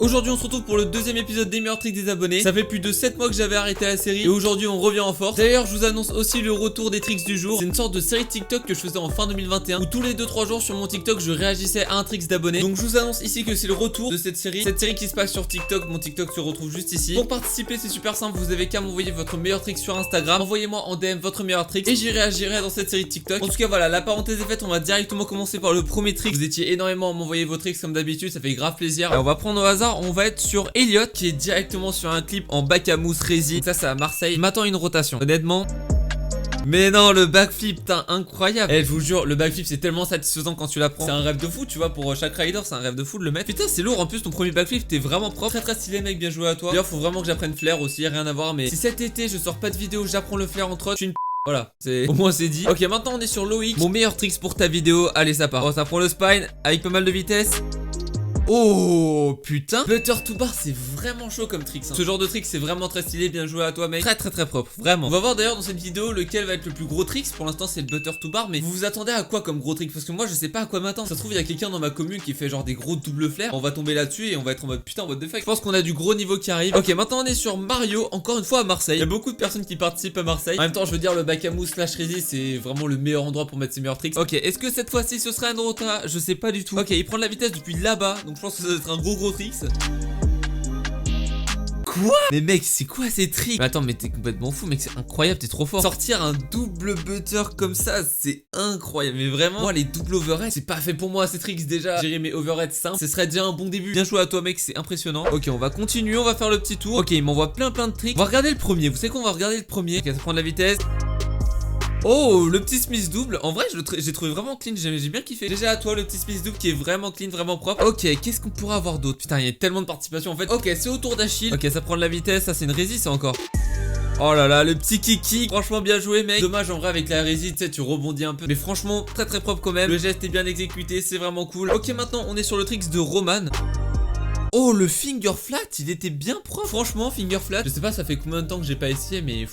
Aujourd'hui on se retrouve pour le deuxième épisode des meilleurs tricks des abonnés. Ça fait plus de 7 mois que j'avais arrêté la série et aujourd'hui on revient en force. D'ailleurs je vous annonce aussi le retour des tricks du jour. C'est une sorte de série TikTok que je faisais en fin 2021 où tous les 2-3 jours sur mon TikTok je réagissais à un tricks d'abonnés. Donc je vous annonce ici que c'est le retour de cette série qui se passe sur TikTok. Mon TikTok se retrouve juste ici. Pour participer c'est super simple, vous avez qu'à m'envoyer votre meilleur trick sur Instagram. Envoyez-moi en DM votre meilleur trick et j'y réagirai dans cette série TikTok. En tout cas voilà, la parenthèse est faite, on va directement commencer par le premier trick. Vous étiez énormément à m'envoyer vos tricks comme d'habitude, ça fait grave plaisir. Alors, on va prendre au hasard, on va être sur Elliot qui est directement sur un clip en bac à mousse résine. Ça c'est à Marseille. Il m'attend une rotation. Honnêtement. Mais non, le backflip, putain, incroyable. Eh, je vous jure, le backflip c'est tellement satisfaisant quand tu l'apprends. C'est un rêve de fou, tu vois, pour chaque rider, c'est un rêve de fou de le mettre. Putain, c'est lourd en plus, ton premier backflip, t'es vraiment propre. Très stylé, mec, bien joué à toi. D'ailleurs, faut vraiment que j'apprenne flair aussi, rien à voir. Mais si cet été je sors pas de vidéo, j'apprends le flair entre autres, je suis une voilà, c'est au moins c'est dit. Ok, maintenant on est sur Loïc. Mon meilleur tricks pour ta vidéo. Allez, ça part. Oh, ça prend le spine avec pas mal de vitesse. Oh putain, butter to bar c'est vraiment chaud comme trick hein. Ce genre de trick c'est vraiment très stylé, bien joué à toi mec. Très propre, vraiment. On va voir d'ailleurs dans cette vidéo lequel va être le plus gros trick. Pour l'instant c'est le butter to bar. Mais vous vous attendez à quoi comme gros trick? Parce que moi je sais pas à quoi m'attendre. Ça se trouve il y a quelqu'un dans ma commune qui fait genre des gros double flair. On va tomber là-dessus et on va être en mode putain what the fuck. Je pense qu'on a du gros niveau qui arrive. Ok, maintenant on est sur Mario, encore une fois à Marseille. Il y a beaucoup de personnes qui participent à Marseille. En même temps je veux dire le bac à mousse slash résine c'est vraiment le meilleur endroit pour mettre ses meilleurs tricks. Ok, est-ce que cette fois-ci ce sera un rota? Je sais pas du tout. Ok, il prend de la vitesse depuis là-bas. Donc je pense que ça va être un gros tricks. Quoi? Mais mec, c'est quoi ces tricks? Mais attends, mais t'es complètement fou, mec, c'est incroyable, t'es trop fort. Sortir un double butter comme ça, c'est incroyable. Mais vraiment, moi, les double overhead, c'est pas fait pour moi ces tricks déjà. Gérer mes overheads simples, ce serait déjà un bon début. Bien joué à toi, mec, c'est impressionnant. Ok, on va continuer, on va faire le petit tour. Ok, il m'envoie plein de tricks. On va regarder le premier. Vous savez qu'on va regarder le premier. Ok, ça prend de la vitesse. Oh, le petit Smith double. En vrai, j'ai trouvé vraiment clean. J'ai bien kiffé. Déjà à toi, le petit Smith double qui est vraiment clean, vraiment propre. Ok, qu'est-ce qu'on pourra avoir d'autre? Putain, il y a tellement de participation en fait. Ok, c'est au tour d'Achille. Ok, ça prend de la vitesse. Ça, c'est une résiste encore. Oh là là, le petit kiki. Franchement, bien joué, mec. Dommage en vrai, avec la résiste, tu sais, tu rebondis un peu. Mais franchement, très propre quand même. Le geste est bien exécuté. C'est vraiment cool. Ok, maintenant, on est sur le tricks de Roman. Oh, le finger flat, il était bien propre. Franchement, finger flat, je sais pas ça fait combien de temps que j'ai pas essayé, mais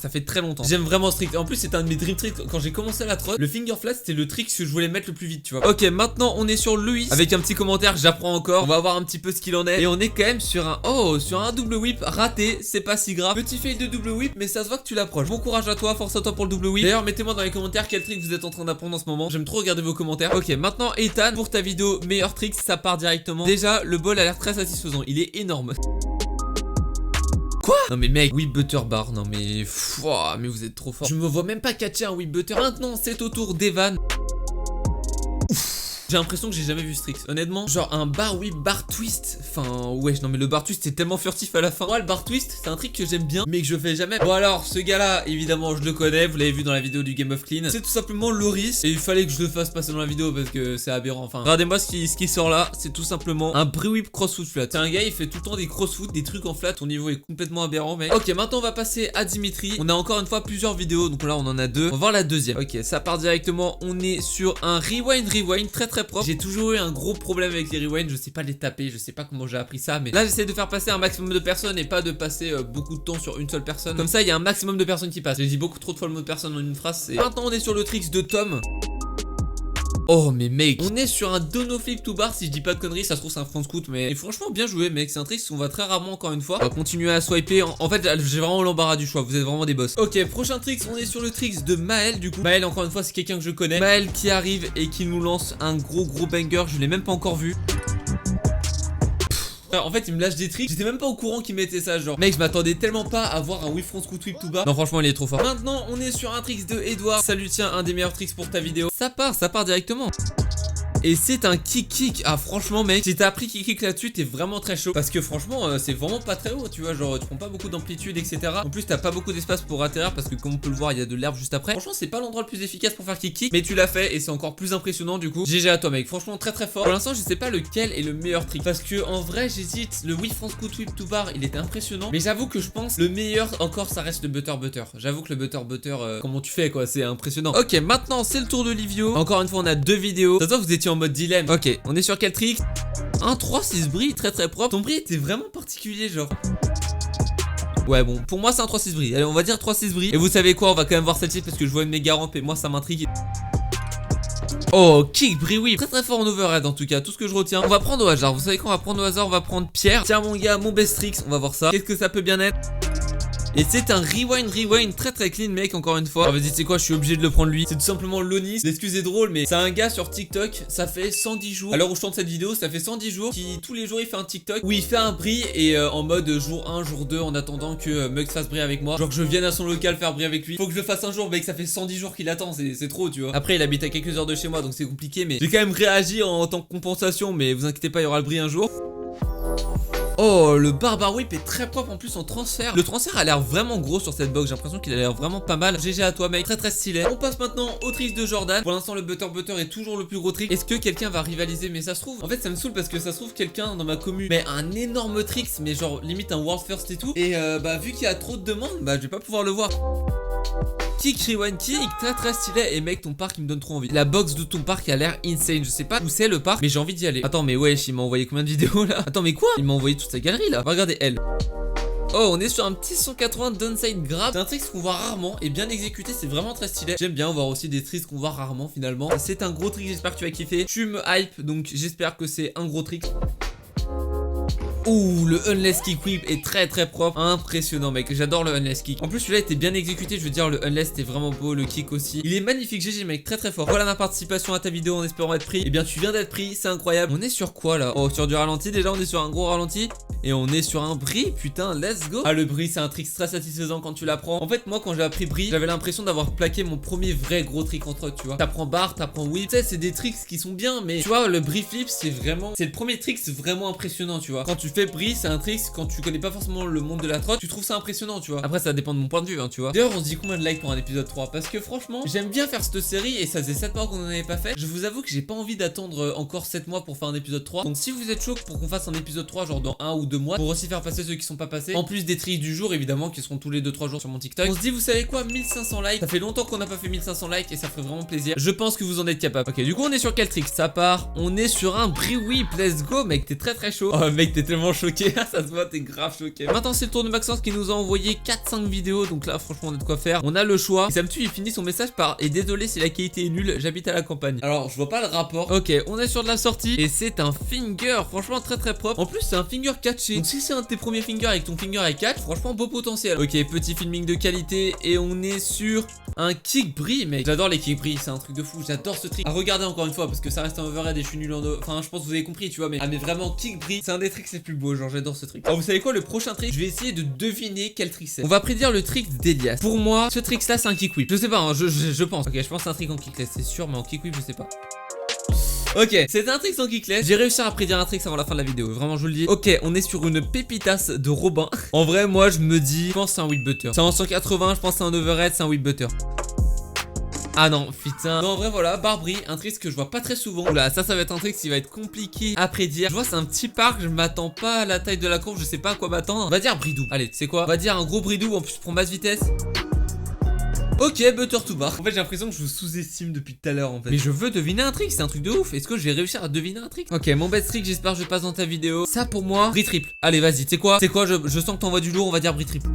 ça fait très longtemps. J'aime vraiment ce trick. En plus c'est un de mes dream tricks. Quand j'ai commencé la trotte, le finger flat c'était le trick que je voulais mettre le plus vite, tu vois. Ok, maintenant on est sur Louis avec un petit commentaire, j'apprends encore. On va voir un petit peu ce qu'il en est. Et on est quand même sur un double whip raté. C'est pas si grave. Petit fail de double whip, mais ça se voit que tu l'approches. Bon courage à toi, force à toi pour le double whip. D'ailleurs mettez-moi dans les commentaires quel trick vous êtes en train d'apprendre en ce moment. J'aime trop regarder vos commentaires. Ok, maintenant Ethan, pour ta vidéo meilleur trick, ça part directement. Déjà le bol a l'air très satisfaisant. Il est énorme. Quoi? Non mais mec, whip butter bar, non mais mais vous êtes trop fort. Je me vois même pas catcher un whip butter. Maintenant c'est au tour d'Evan. J'ai l'impression que j'ai jamais vu ce trick. Honnêtement, genre un bar whip bar twist. Enfin, wesh, non mais le bar twist c'est tellement furtif à la fin. Moi, le bar twist, c'est un trick que j'aime bien, mais que je fais jamais. Bon alors, ce gars-là, évidemment, je le connais. Vous l'avez vu dans la vidéo du Game of Clean. C'est tout simplement Loris. Et il fallait que je le fasse passer dans la vidéo parce que c'est aberrant. Enfin, regardez-moi ce qui sort là. C'est tout simplement un brie whip crossfoot flat. C'est un gars, il fait tout le temps des crossfoot, des trucs en flat. Ton niveau est complètement aberrant, mec. Ok, maintenant on va passer à Dimitri. On a encore une fois plusieurs vidéos. Donc là, on en a deux. On va voir la deuxième. Ok, ça part directement. On est sur un rewind très propre. J'ai toujours eu un gros problème avec les rewinds, je sais pas les taper, je sais pas comment j'ai appris ça, mais là j'essaie de faire passer un maximum de personnes et pas de passer beaucoup de temps sur une seule personne. Comme ça il y a un maximum de personnes qui passent. J'ai dit beaucoup trop de fois le mot de personne en une phrase. Maintenant on est sur le tricks de Tom. Oh mais mec, on est sur un dono flip to bar si je dis pas de conneries, ça se trouve c'est un front scoot mais et franchement bien joué mec, c'est un trick qu'on va très rarement encore une fois. On va continuer à swiper, en fait j'ai vraiment l'embarras du choix, vous êtes vraiment des boss. Ok, prochain trick, on est sur le tricks de Maël du coup. Maël encore une fois c'est quelqu'un que je connais. Maël qui arrive et qui nous lance un gros banger, je l'ai même pas encore vu. En fait il me lâche des tricks, j'étais même pas au courant qu'il mettait ça genre. Mec je m'attendais tellement pas à voir un whip front scoot whip to bar. Non franchement il est trop fort. Maintenant on est sur un tricks de Edouard. Salut tiens, un des meilleurs tricks pour ta vidéo. Ça part directement. Et c'est un kick. Ah franchement mec, si t'as appris kick là-dessus t'es vraiment très chaud. Parce que franchement c'est vraiment pas très haut, tu vois. Genre tu prends pas beaucoup d'amplitude etc. En plus t'as pas beaucoup d'espace pour atterrir parce que comme on peut le voir il y a de l'herbe juste après. Franchement c'est pas l'endroit le plus efficace pour faire kick. Mais tu l'as fait et c'est encore plus impressionnant du coup. GG à toi mec, franchement très fort. Pour l'instant je sais pas lequel est le meilleur trick. Parce que en vrai j'hésite. Le whip front scoot whip to bar il était impressionnant. Mais j'avoue que je pense le meilleur encore ça reste le butter. J'avoue que le butter comment tu fais quoi, c'est impressionnant. Ok maintenant c'est le tour de Livio. Encore une fois on a deux vidéos. Ça se voit vous étiez en mode dilemme. Ok, on est sur quel trick? Un 3-6 bris, très propre. Ton bris était vraiment particulier genre. Ouais bon, pour moi c'est un 3-6 bris. Allez on va dire 3-6 bris. Et vous savez quoi, on va quand même voir celle-ci parce que je vois une méga rampe et moi ça m'intrigue. Oh, kick, brie, oui. Très très fort en overhead en tout cas, tout ce que je retiens. On va prendre au hasard. Vous savez qu'on va prendre au hasard, on va prendre Pierre. Tiens mon gars, mon best tricks, on va voir ça. Qu'est-ce que ça peut bien être? Et c'est un rewind très très clean mec, encore une fois. Ah, vas-y, c'est quoi, je suis obligé de le prendre lui. C'est tout simplement Lonis. L'excuse est drôle, mais c'est un gars sur TikTok. Ça fait 110 jours. À l'heure où je tourne cette vidéo, ça fait 110 jours qui tous les jours il fait un TikTok où il fait un brie et en mode jour 1, jour 2 en attendant que Mux fasse brie avec moi. Genre que je vienne à son local faire brie avec lui. Faut que je le fasse un jour, mec, ça fait 110 jours qu'il attend, c'est trop, tu vois. Après, il habite à quelques heures de chez moi donc c'est compliqué, mais j'ai quand même réagi en tant que compensation. Mais vous inquiétez pas, il y aura le brie un jour. Oh, le Barbare Whip est très propre en plus en transfert. Le transfert a l'air vraiment gros sur cette box. J'ai l'impression qu'il a l'air vraiment pas mal. GG à toi mec, très très stylé. On passe maintenant au trick de Jordan. Pour l'instant le Butter est toujours le plus gros trick. Est-ce que quelqu'un va rivaliser? Mais ça se trouve, en fait ça me saoule parce que ça se trouve quelqu'un dans ma commu mais un énorme trick, mais genre limite un world first et tout. Et bah vu qu'il y a trop de demandes, bah je vais pas pouvoir le voir. Kick, rewind, kick, très très stylé. Et mec, ton parc il me donne trop envie. La box de ton parc a l'air insane. Je sais pas où c'est le parc, mais j'ai envie d'y aller. Attends, mais wesh, il m'a envoyé combien de vidéos là? Attends, mais quoi? Il m'a envoyé toute sa galerie là. Regardez elle. Oh, on est sur un petit 180 downside grab. C'est un trick qu'on voit rarement et bien exécuté, c'est vraiment très stylé. J'aime bien voir aussi des tricks qu'on voit rarement finalement. C'est un gros trick, j'espère que tu vas kiffer. Tu me hype, donc j'espère que c'est un gros trick. Ouh, le Unless Kick Whip est très très propre. Impressionnant mec, j'adore le Unless Kick. En plus celui-là était bien exécuté, je veux dire le Unless était vraiment beau, le kick aussi. Il est magnifique, GG mec, très très fort. Voilà ma participation à ta vidéo en espérant être pris. Eh bien tu viens d'être pris, c'est incroyable. On est sur quoi là? Oh, sur du ralenti déjà, on est sur un gros ralenti. Et on est sur un brie, putain, let's go. Ah, le brie c'est un trick très satisfaisant quand tu l'apprends. En fait moi quand j'ai appris brie, j'avais l'impression d'avoir plaqué mon premier vrai gros trick en troc, tu vois. T'apprends bar, t'apprends whip. Tu sais, c'est des tricks qui sont bien, mais tu vois le brie flip c'est vraiment, c'est le premier trick, c'est vraiment impressionnant, tu vois. Quand tu fais brie, c'est un trick, quand tu connais pas forcément le monde de la trotte, tu trouves ça impressionnant, tu vois. Après ça dépend de mon point de vue, hein, tu vois. D'ailleurs on se dit combien de likes pour un épisode 3? Parce que franchement j'aime bien faire cette série et ça faisait 7 mois qu'on en avait pas fait. Je vous avoue que j'ai pas envie d'attendre encore 7 mois pour faire un épisode 3. Donc si vous êtes chaud pour qu'on fasse un épisode 3 genre dans 1 ou 2 mois, pour aussi faire passer ceux qui sont pas passés, en plus des tricks du jour évidemment qui seront tous les 2-3 jours sur mon TikTok. On se dit vous savez quoi, 1500 likes, ça fait longtemps qu'on n'a pas fait 1500 likes et ça ferait vraiment plaisir. Je pense que vous en êtes capable. Ok, du coup on est sur quel trick? Ça part, on est sur un brie whip, let's go mec, t'es très très chaud. Oh mec, t'es tellement choqué, ça se voit, t'es grave choqué. Maintenant c'est le tour de Maxence qui nous a envoyé 4-5 vidéos, donc là franchement on a de quoi faire. On a le choix. Et ça me tue, il finit son message par et désolé si la qualité est nulle, j'habite à la campagne. Alors je vois pas le rapport. Ok, on est sur de la sortie et c'est un finger, franchement très très propre. En plus c'est un finger catché. Donc si c'est un de tes premiers fingers avec ton finger est catch, franchement beau potentiel. Ok, petit filming de qualité et on est sur un kick brie mec. J'adore les kick brie, c'est un truc de fou, j'adore ce trick. À regarder encore une fois parce que ça reste un overhead et je suis nul en enfin je pense que vous avez compris tu vois, mais mais vraiment kick brie, c'est un des tricks les plus beaux, genre j'adore ce trick. Alors vous savez quoi, le prochain trick, je vais essayer de deviner quel trick c'est. On va prédire le trick d'Elias. Pour moi, ce trick là c'est un kick whip. Je sais pas, hein, je pense. Ok, je pense que c'est un trick en kickless, c'est sûr, mais en kick whip, je sais pas. Ok, c'est un trick en kickless. J'ai réussi à prédire un trick avant la fin de la vidéo, vraiment je vous le dis. Ok, on est sur une pépitas de Robin. En vrai, moi je me dis, je pense que c'est un whip butter. C'est en 180, je pense que c'est un overhead, c'est un whip butter. Ah non, putain. Non, en vrai, voilà, Barbrie, un trick que je vois pas très souvent. Oula, ça va être un trick qui va être compliqué à prédire. Je vois, c'est un petit parc, je m'attends pas à la taille de la courbe, je sais pas à quoi m'attendre. On va dire bridou. Allez, tu sais quoi? On va dire un gros bridou, en plus, je prends basse vitesse. Ok, butter to bar. En fait, j'ai l'impression que je vous sous-estime depuis tout à l'heure en fait. Mais je veux deviner un trick, c'est un truc de ouf. Est-ce que je vais réussir à deviner un trick? Ok, mon best trick, j'espère que je passe dans ta vidéo. Ça pour moi, brie triple. Allez, vas-y, tu sais quoi? Je sens que t'envoies du lourd, on va dire brie triple.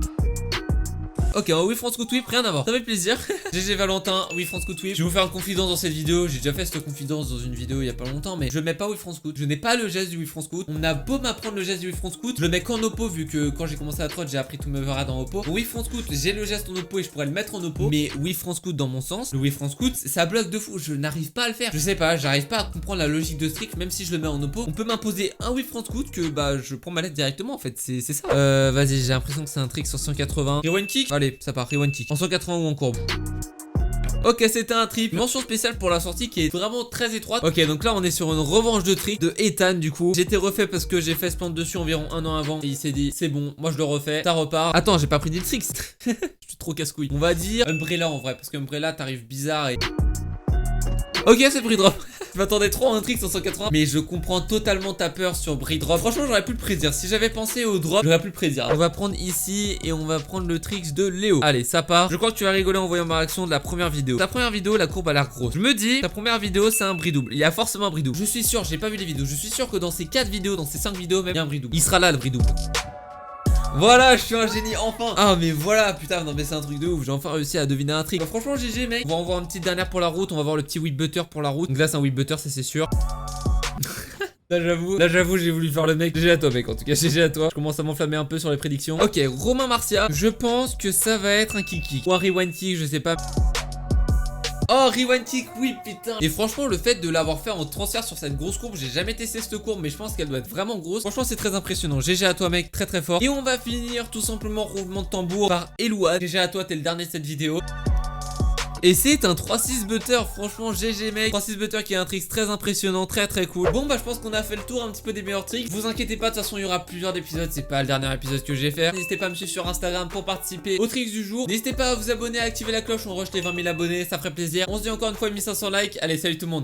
Ok, oui, France Scoot Whip, rien à voir. Ça fait plaisir. GG Valentin, oui, France Scoot Whip. Je vais vous faire une confidence dans cette vidéo. J'ai déjà fait cette confidence dans une vidéo il y a pas longtemps, mais je mets pas oui France Scoot. Je n'ai pas le geste du oui France Scoot. On a beau m'apprendre le geste du oui France Scoot, je le mets qu'en oppo vu que quand j'ai commencé à trotte, j'ai appris tout me overhead en oppo. Oui France Scoot, j'ai le geste en oppo et je pourrais le mettre en oppo. Mais oui France Scoot dans mon sens, le oui France Scoot, ça bloque de fou. Je n'arrive pas à le faire. Je sais pas, j'arrive pas à comprendre la logique de ce trick, même si je le mets en oppo. On peut m'imposer un oui France Scoot que bah je prends ma lettre directement en fait. C'est ça. Vas-y, j'ai l'impression que c'est un trick sur 180. Rewind kick. Allez, ça part, rewind kick. En 180 ou en courbe. Ok, c'était un trip. Mention spéciale pour la sortie qui est vraiment très étroite. Ok, donc là on est sur une revanche de trick de Ethan du coup. J'ai été refait parce que j'ai fait spawn dessus environ 1 an avant. Et il s'est dit c'est bon, moi je le refais. Ça repart. Attends, j'ai pas pris des tricks. Je suis trop casse-couille. On va dire Umbrella en vrai. Parce qu'Umbrella t'arrives bizarre et... Ok, c'est le drop. Je m'attendais trop à un trick sur 180, mais je comprends totalement ta peur sur brie drop. Franchement, j'aurais pu le prédire. Si j'avais pensé au drop, j'aurais pu le prédire. On va prendre ici et on va prendre le trick de Léo. Allez, ça part. Je crois que tu vas rigoler en voyant ma réaction de la première vidéo. Ta première vidéo, la courbe a l'air grosse. Je me dis, ta première vidéo, c'est un brie double. Il y a forcément un brie double. Je suis sûr, j'ai pas vu les vidéos. Je suis sûr que dans ces 4 vidéos, dans ces 5 vidéos, même, il y a un brie double. Il sera là, le brie double. Voilà, je suis un génie, enfin. Ah mais voilà, putain, non mais c'est un truc de ouf. J'ai enfin réussi à deviner un trick. Bah, franchement GG mec. On va en voir une petite dernière pour la route. On va voir le petit whip butter pour la route. Donc là c'est un whip butter, ça c'est sûr. Là j'avoue j'ai voulu faire le mec. GG à toi mec, en tout cas GG à toi. Je commence à m'enflammer un peu sur les prédictions. Ok, Romain Marcia. Je pense que ça va être un kick ou un rewind kick, je sais pas. Oh, rewind kick, oui, putain. Et franchement, le fait de l'avoir fait en transfert sur cette grosse courbe, j'ai jamais testé cette courbe, mais je pense qu'elle doit être vraiment grosse. Franchement, c'est très impressionnant. GG à toi, mec, très très fort. Et on va finir tout simplement roulement de tambour par Elouad. GG à toi, t'es le dernier de cette vidéo. Et c'est un 3-6 butter, franchement GG mec. 3-6 butter qui est un trick très impressionnant, très très cool. Bon bah je pense qu'on a fait le tour un petit peu des meilleurs tricks. Vous inquiétez pas, de toute façon il y aura plusieurs épisodes, c'est pas le dernier épisode que j'ai fait. N'hésitez pas à me suivre sur Instagram pour participer aux tricks du jour. N'hésitez pas à vous abonner, à activer la cloche, on rush les 20 000 abonnés, ça ferait plaisir. On se dit encore une fois 1500 likes, allez salut tout le monde.